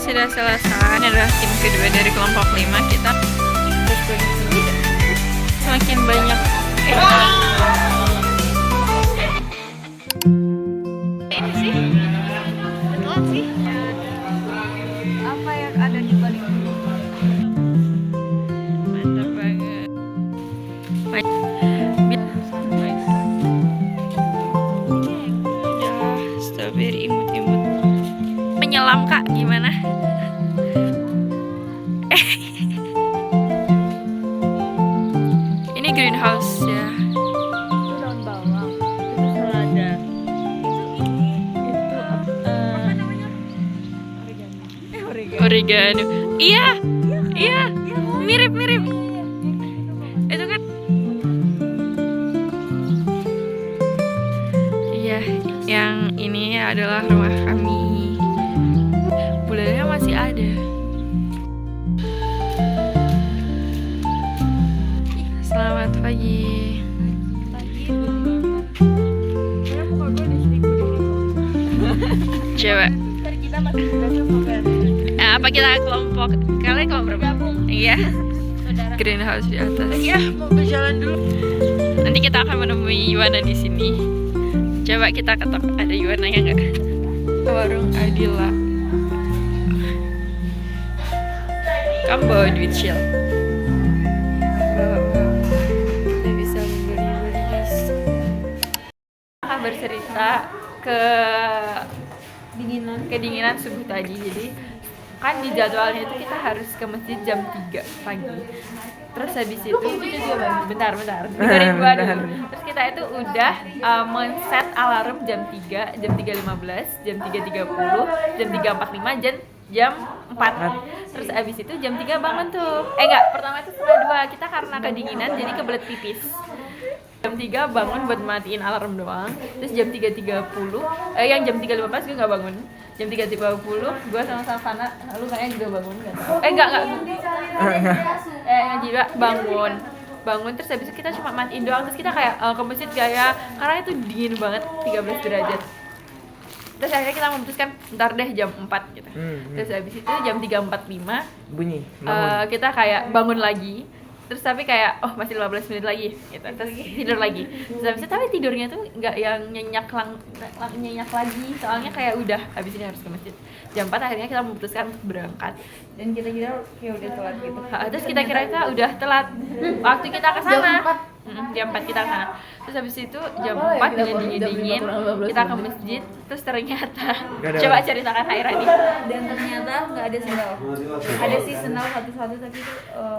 sudah selesai. Ini adalah tim kedua dari kelompok 5. Kita semakin banyak ini sih betul sih apa yang ada di balik mantap banget. Strawberry imut-imut menyelam kak, gimana? Ini greenhouse ya. Itu daun bawang, itu selada, itu apa namanya? Oregano. Iya, mirip-mirip. Itu kan? Iya, yang ini adalah rumah kami. Bulannya masih ada. Selamat pagi. Karena muka gue udah selingkuh dulu. Coba. Ntar kita masih belajar sampai Apa kita kelompok? Kalian kelompok berapa? gabung. Iya. Saudara. Greenhouse di atas. Iya, mau berjalan dulu. Nanti kita akan menemui Yuwana di sini. Coba kita ketok, ada Yuwana ya nggak? Warung Adila. Kamu bawa duit Shell. Kita bisa membeli guys. Akan bercerita ke kedinginan subuh tadi. Jadi kan di jadwalnya itu kita harus ke masjid jam 3 pagi. Terus habis itu bentar dengerin gua dulu. Terus kita itu udah men-set alarm jam 3, jam 3.15, jam 3.30, jam 3.45, jam 4. Terus abis itu jam 3 bangun tuh. Enggak, pertama itu setengah 2. Kita karena kedinginan jadi kebelet pipis. Jam 3 bangun buat matiin alarm doang. Terus jam 3.30, yang jam 3.15 gue gak bangun. Jam 3.30 gue sama Fana, lu kayaknya juga bangun kan? Enggak. Yang juga bangun terus habis itu kita cuma matiin doang. Terus kita kayak ke masjid gaya, karena itu dingin banget, 13 derajat. Terus akhirnya kita memutuskan ntar deh jam 4 gitu. Terus habis itu jam 3.45 bunyi kita kayak bangun lagi. Terus tapi kayak masih 15 menit lagi gitu. Terus tidur lagi. Terus habis itu tapi tidurnya tuh nggak yang nyenyak lagi. Soalnya kayak udah habis ini harus ke masjid. Jam 4 akhirnya kita memutuskan untuk berangkat. Dan kita kira kayak udah telat gitu. Terus kita kira udah telat waktu kita ke sana. Jam 4 kita ke sana. Terus habis itu jam 4 dengan dingin-dingin kita ke masjid. Terus ternyata coba ceritakan Hairani. Dan ternyata nggak ada sendal. Ada sih sendal satu-satu tapi itu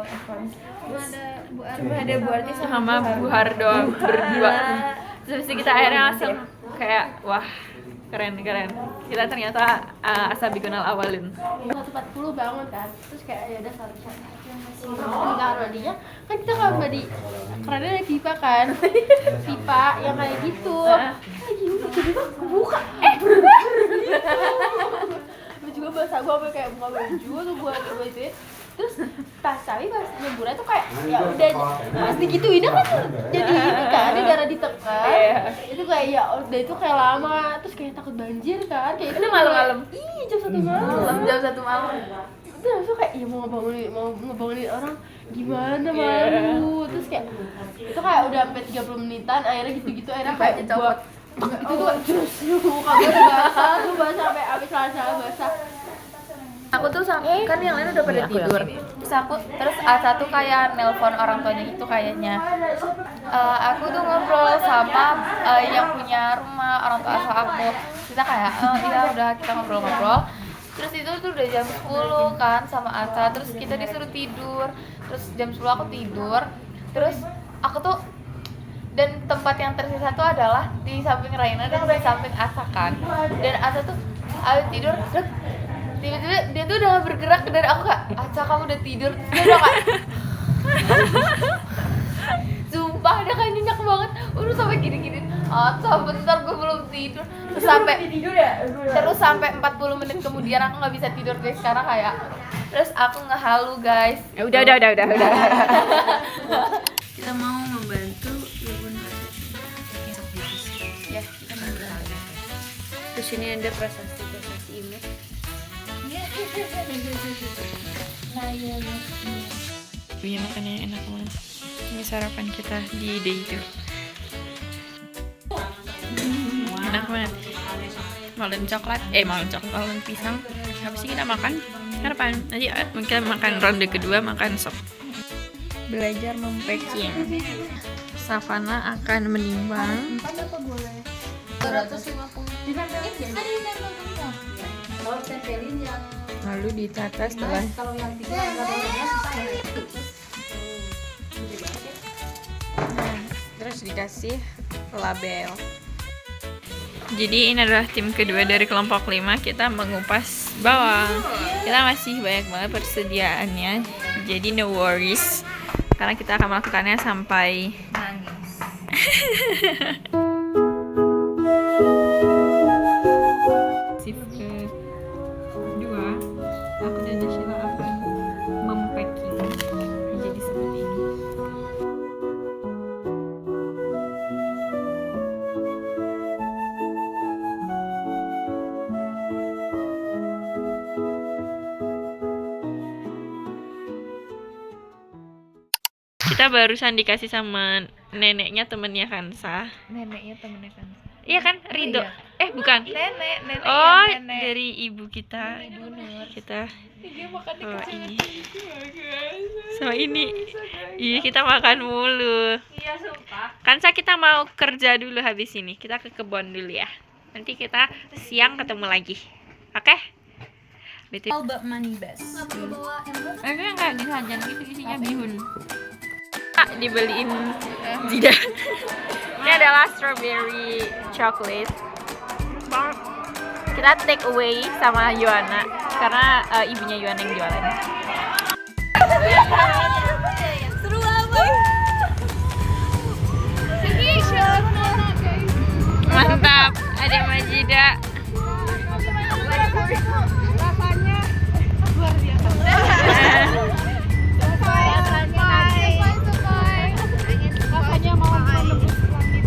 advance. Terus ada Bu Arti sama Bu Hardo berdua. Terus habis itu kita akhirnya langsung kayak wah keren. Kita ternyata asabiqunal awalin. 1.40 bangun kan, terus kayak ya udah satu aja masih di kamar mandinya kan kita kamar mandi kerannya ada pipa kan, pipa yang kayak gitu. Lagi tiba-tiba buka, baju gue basah, gue sampai kayak buka baju tuh buat baju. Terus pas nyeburnya tuh kayak ya udah pas digituin kan jadi ini kan ada darah ditekan. Itu kayak ya udah itu kayak lama, terus kayak takut banjir kan, kayak itu malam-malam. Ih, jam 1 malam. Jam 1 malam. Terus aku kayak ya mau ngebangunin orang gimana malu. Terus kayak itu kayak udah sampai 30 menitan akhirnya gitu-gitu akhirnya kayak dicopot. Itu tuh terus muka gue udah basah, tuh basah sampai habis celana basah. Aku tuh kan yang lain udah pada tidur. Terus A1 kayak nelpon orang tuanya itu kayaknya. Aku tuh ngobrol sama yang punya rumah, orang tua asuh aku. Kita kayak iya udah kita ngobrol-ngobrol. Terus itu tuh udah jam 10 kan sama Aca. Terus kita disuruh tidur. Terus jam 10 aku tidur. Terus aku tuh dan tempat yang tersisa tuh adalah di samping Raina dan di samping Aca kan. Dan Aca tuh abis tidur tiba-tiba dia tuh udah bergerak dari aku kak, Aca kamu udah tidur, dia udah kak sumpah dia kayak nyenyak banget, udah sampai gini-gini Aca bentar gue belum tidur terus sampai 40 menit kemudian aku nggak bisa tidur guys karena kayak terus aku ngehalu guys. Udah kita mau membantu ya kita mau terus ini ada prestasi image Punya makanan yang enak banget. Ini sarapan kita di day itu. Enak banget. Molen coklat, molen pisang. Habis ini kita makan sarapan. Nanti kita makan ronde kedua, makan sop. Belajar mempacking. Savana akan menimbang 250. lalu ditata setelah terus dikasih label. Jadi ini adalah tim kedua dari kelompok 5. Kita mengupas bawang. Kita masih banyak banget persediaannya, jadi no worries karena kita akan melakukannya sampai Nangis. shift kedua, aku dan Sheila akan mempacking jadi seperti ini. Kita barusan dikasih sama neneknya temennya Kansa. Neneknya temennya kan. Iya kan, Rido. Iya. Bukan. Nenek Oh, nenek. dari ibu kita. Kita Dia makan di bawa ini. Sama ini. Iya, kita makan mulu. Iya, sumpah. Kansa, kita mau kerja dulu habis ini. Kita ke kebun dulu ya. Nanti kita siang ketemu lagi. Oke? Betul. All about money best. Enggak disajian gitu, isinya bihun. Dibeliin Zida. Ini adalah strawberry chocolate. Kita take away sama Yohana karena ibunya Yohana yang jualan. Seru banget. Mantap, ada Majida. Rasanya luar biasa. Rasanya mau menembus langit.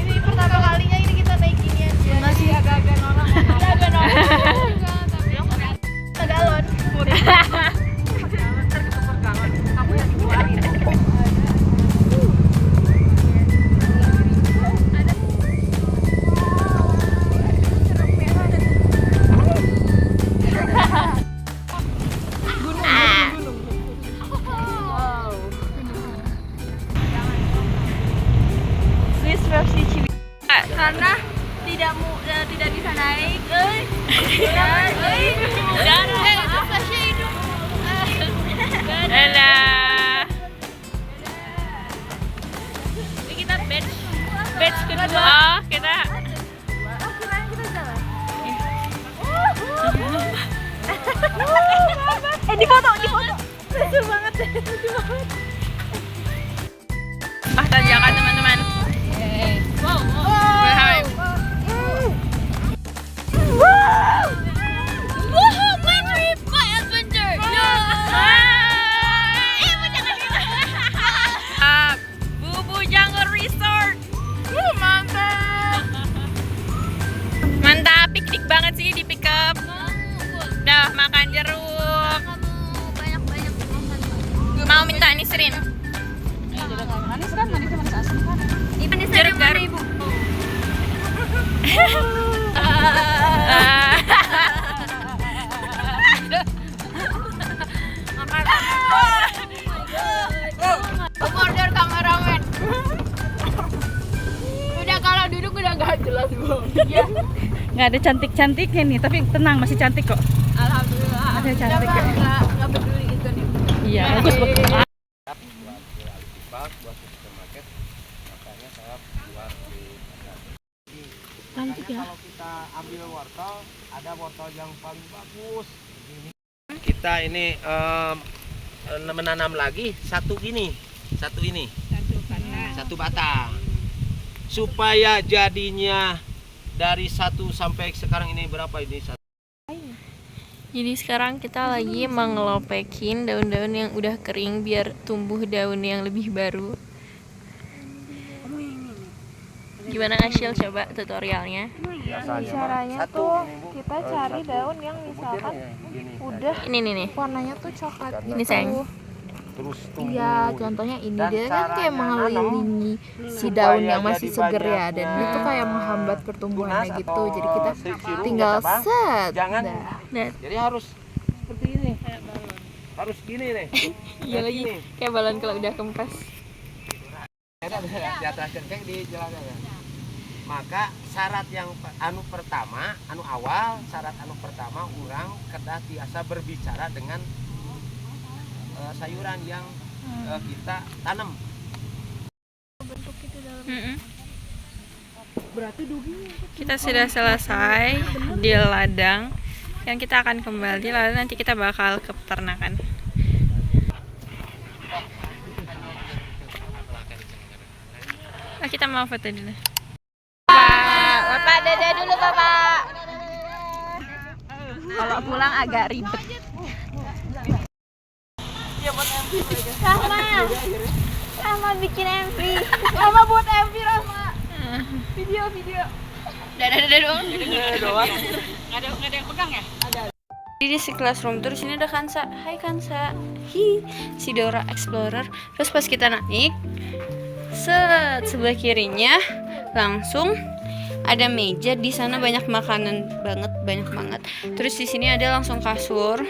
Ini pertama kalinya ini kita naik ginian ya. Masih agak-agak norak. Agak norak juga, tapi galon. Kamu yang dikeluarin. Karena tidak bisa naik, Dadah. Ini kita batch kedua. Oh, kita. di foto. Lucu banget. Tanjakan teman-teman. Berharap. Bubu Jungle Resort. Mantap, piknik banget sih di pick up. Dah makan jeruk. Mau minta Nisrin. Manis kan? Manis asam kan? Jeruk garuk. Order kameramen. Udah kalau duduk udah gak jelas Bu. Iya. Nggak ada cantik-cantiknya nih, tapi tenang masih cantik kok. Alhamdulillah. Ada cantik Udah, ya. nggak peduli itu nih. Iya, bagus Iya. banget. buat supermarket, makanya saya buat di Cantik ya. Kalau kita ambil wortel, ada wortel yang paling bagus. Kita ini menanam lagi satu ini, satu batang, supaya jadinya dari 1 sampai sekarang ini berapa ini? Jadi sekarang kita lagi mengelopekin daun-daun yang udah kering biar tumbuh daun yang lebih baru. Gimana Asyil coba tutorialnya? Caranya tuh kita cari daun yang misalkan udah Ini nih. warnanya tuh coklat Ini sayang. Terus tumbuh. Iya, contohnya ini Dan dia kan kayak caranya mengelilingi si supaya daun yang jadi masih seger ya, dan banyaknya itu kayak menghambat pertumbuhannya tunas gitu. atau Jadi kita sirup tinggal gitu, Bang. set. Jangan. Dah. Jadi harus seperti ini. Harus gini nih. Iya lagi. Kayak balon kalau udah kempes. Di atas cengkeh di jalan ya. Maka syarat yang syarat anu pertama orang kedah biasa berbicara dengan sayuran yang kita tanam. Kita sudah selesai di ladang. Yang kita akan kembali lalu nanti kita bakal ke peternakan. Kita mau foto dulu. Bapak dada dulu Bapak. Kalau pulang agak ribet. Sama bikin MV. Sama buat MV Rahma. Video. Dada doang. Nggak ada yang pegang ya? Jadi di si classroom terus ini ada Kansa. Hai Kansa. Si Dora Explorer. Terus pas kita naik, sebelah kirinya langsung ada meja, di sana banyak makanan banyak banget. Terus di sini ada langsung kasur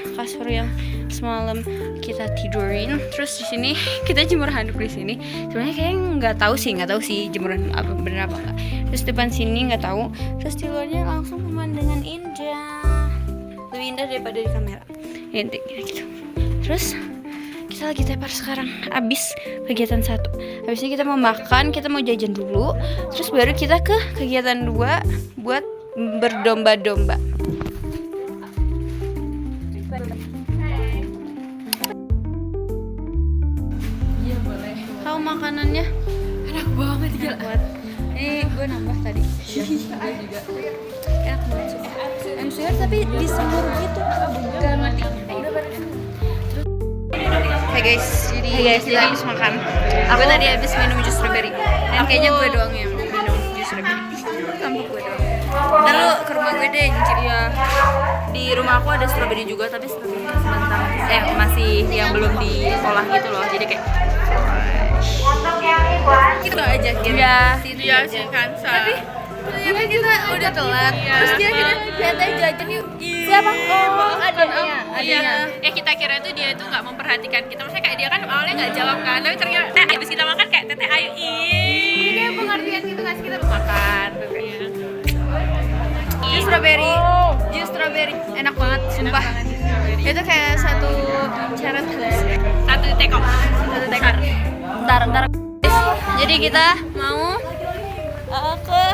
yang semalam kita tidurin. Terus di sini kita jemur handuk di sini. Sebenarnya kayak nggak tahu sih jemuran apa bener apa enggak. Terus depan sini nggak tahu. Terus di luarnya langsung pemandangan indah, lebih indah daripada di kamera. Gitu. Terus kita lagi tepar sekarang, abis kegiatan 1. Habis ini kita mau makan, kita mau jajan dulu. Terus baru kita ke kegiatan 2 buat berdomba-domba. Iya boleh. Tahu makanannya enak banget gila. Ini gue nambah tadi. Gue juga. Enak banget. I'm sure tapi disemur gitu. Gak ngerti. Hai guys, jadi kita habis makan. Aku tadi habis minum jus strawberry. Dan kayaknya gue doang yang minum jus strawberry. Tambah gue doang. Ntar lu ke rumah gue deh nyicip ya. Di rumah aku ada strawberry juga, tapi strawberry sebentar. Masih yang belum diolah gitu loh. Jadi kayak kita ajakin. Iya sih Kansa. Tapi ternyata kita udah telat. Terus dia katanya jajan yuk. Siapa? Oh, adanya. Kita kira itu dia itu nggak memperhatikan kita. Maksudnya kayak dia kan awalnya nggak jawab kan. Tapi ternyata habis kita makan kayak teteh ayo ini kayak pengertian gitu nggak sih kita makan. Jus strawberry enak banget, sumpah. Itu kayak satu syarat satu tekok. Ntar. Jadi kita mau ke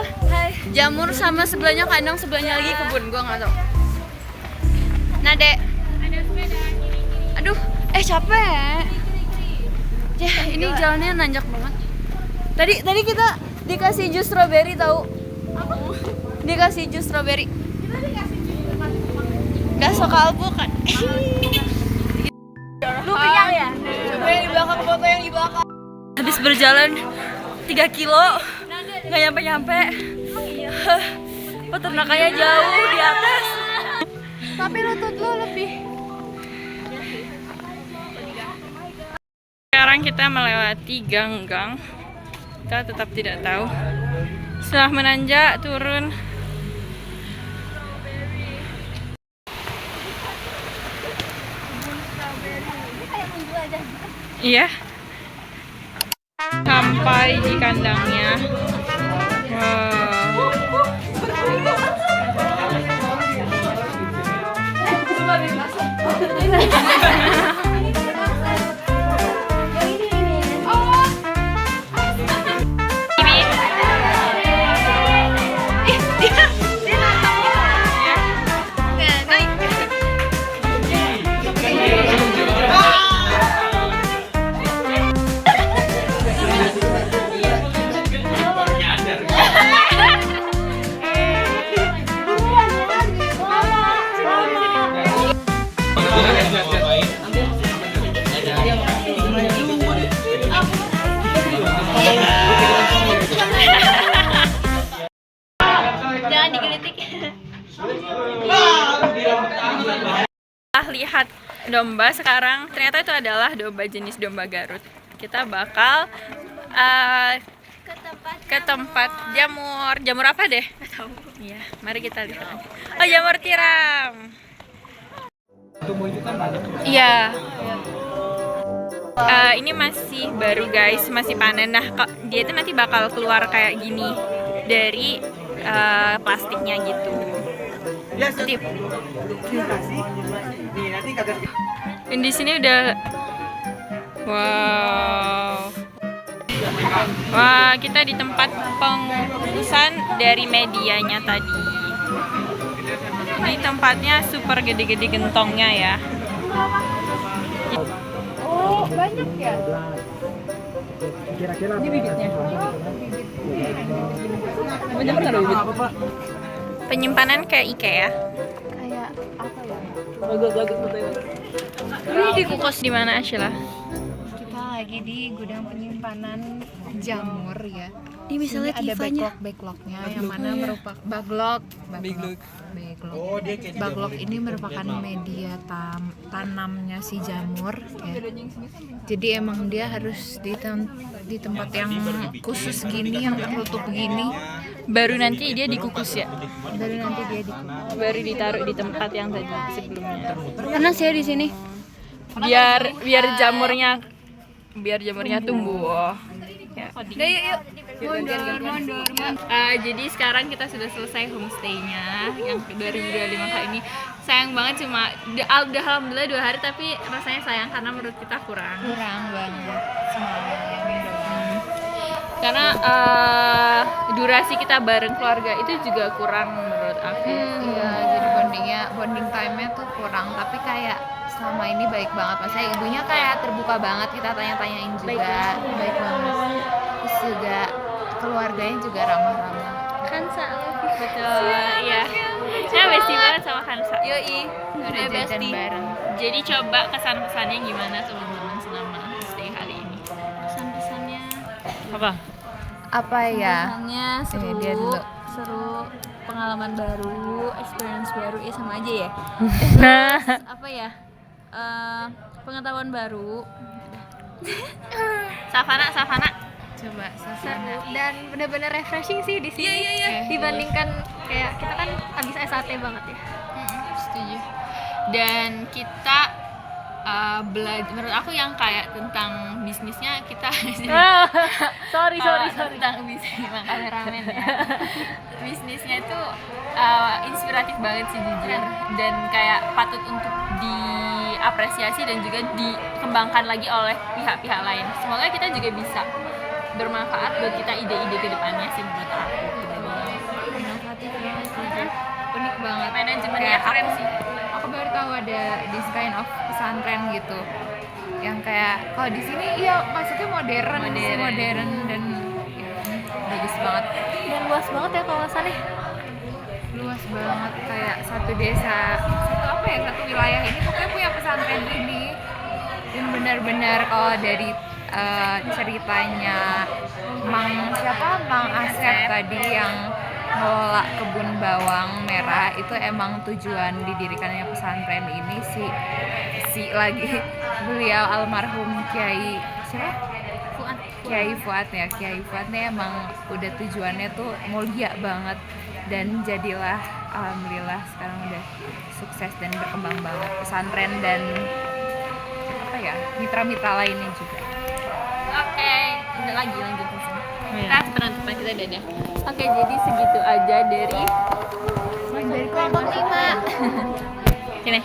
jamur sama sebelahnya kandang, sebelahnya lagi kebun, gua nggak tahu. Nah dek, aduh, capek. Ya ini jalannya nanjak banget. Tadi kita dikasih jus strawberry tahu? Dikasih jus strawberry. Gak suka alpukat. Lu kenyang ya? Coba yang di belakang, foto yang di belakang. Habis berjalan 3 kilo, nggak nyampe. Peternakannya jauh di atas. Tapi lutut lu lebih. Sekarang kita melewati gang-gang. Kita tetap tidak tahu. Setelah menanjak turun. Iya. Sampai di kandangnya. Wow. Jangan digelitik. Lihat domba sekarang, ternyata itu adalah domba jenis domba Garut. Kita bakal ke tempat jamur apa deh? Nggak tahu. Iya, mari kita lihat. Oh, jamur tiram. Iya. Ini masih baru guys, masih panen. Nah, dia itu nanti bakal keluar kayak gini dari plastiknya gitu. Dan di sini udah, wow. Wah, kita di tempat pengukusan dari medianya tadi. Ini tempatnya super gede-gede gentongnya ya. Oh, banyak ya? Ini bibitnya. Penyimpanan kayak IKEA. Kayak apa ya? Ini dikukus di mana, Ashila? Kita lagi di gudang penyimpanan jamur ya. Ini misalnya Sini ada tifanya. backlog-backlognya yang mana merupakan backlog. Backlog ini merupakan media tanamnya si jamur ya. Jadi emang dia harus di tempat yang khusus gini, yang tertutup gini. Baru nanti dia dikukus ya. Baru Ditaruh di tempat yang tadi sebelumnya. Panas ya di sini. Biar jamurnya tumbuh. Ya. Yuk. Mundur. Jadi sekarang kita sudah selesai homestay-nya yang 2025 kali ini. Sayang banget cuma udah alhamdulillah 2 hari, tapi rasanya sayang karena menurut kita kurang banget semalam. karena durasi kita bareng keluarga itu juga kurang menurut aku. Iya, jadi bonding time-nya tuh kurang, tapi kayak selama ini baik banget. Maksudnya ibunya kayak terbuka banget, kita tanya-tanyain juga, baik banget. Terus juga keluarganya juga ramah-ramah. Kansa, betul, iya. Saya bestie banget sama Kansa. Yoi, udah jajan bareng. Jadi coba kesan-kesannya gimana teman-teman selama stay hari ini? Kesan-kesannya Apa ya? Kesannya seru, Dia dulu. pengalaman baru, experience baru, ya sama aja ya. Apa ya? Pengetahuan baru. Savana. Coba Sasana. Dan bener-bener refreshing sih di sini. Iya. Dibandingkan kayak kita kan abis SAT banget ya. Setuju. Dan kita belajar, menurut aku yang kayak tentang bisnisnya kita sorry tentang bisnis kameramen ya. Bisnisnya itu inspiratif banget sih jujur, dan kayak patut untuk diapresiasi dan juga dikembangkan lagi oleh pihak-pihak lain. Semoga kita juga bisa bermanfaat buat kita ide-ide ke depannya sih menurut aku. Inovatif banget sih. Unik banget. Manajemennya Kayak keren sih. Aku baru tahu ada this kind of pesantren gitu. Yang kayak kalau di sini iya maksudnya modern dan ya, bagus banget. Dan luas banget ya kawasannya. Luas banget, kayak satu desa, satu wilayah ini pokoknya punya pesantren ini. Dan benar-benar kalau dari ceritanya Mang Asep tadi yang ngelola kebun bawang merah, itu emang tujuan didirikannya pesantren ini si beliau almarhum Kiai Fuad nih emang udah tujuannya tuh mulia banget, dan jadilah alhamdulillah sekarang udah sukses dan berkembang banget pesantren dan mitra-mitra lainnya juga. Oke, udah lanjut di sini. Kita penutupan kita dadah. Oke, jadi segitu aja dari Kelompok 5. Sini.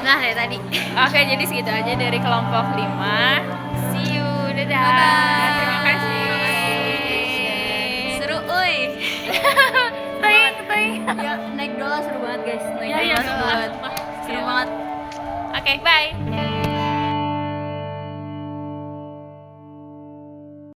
Nah, dari tadi. Oke, jadi segitu aja dari kelompok 5. See you, dadah. Terima kasih. Seru, uy. Ya, naik dola seru banget guys. Iya, seru banget. Oke, bye.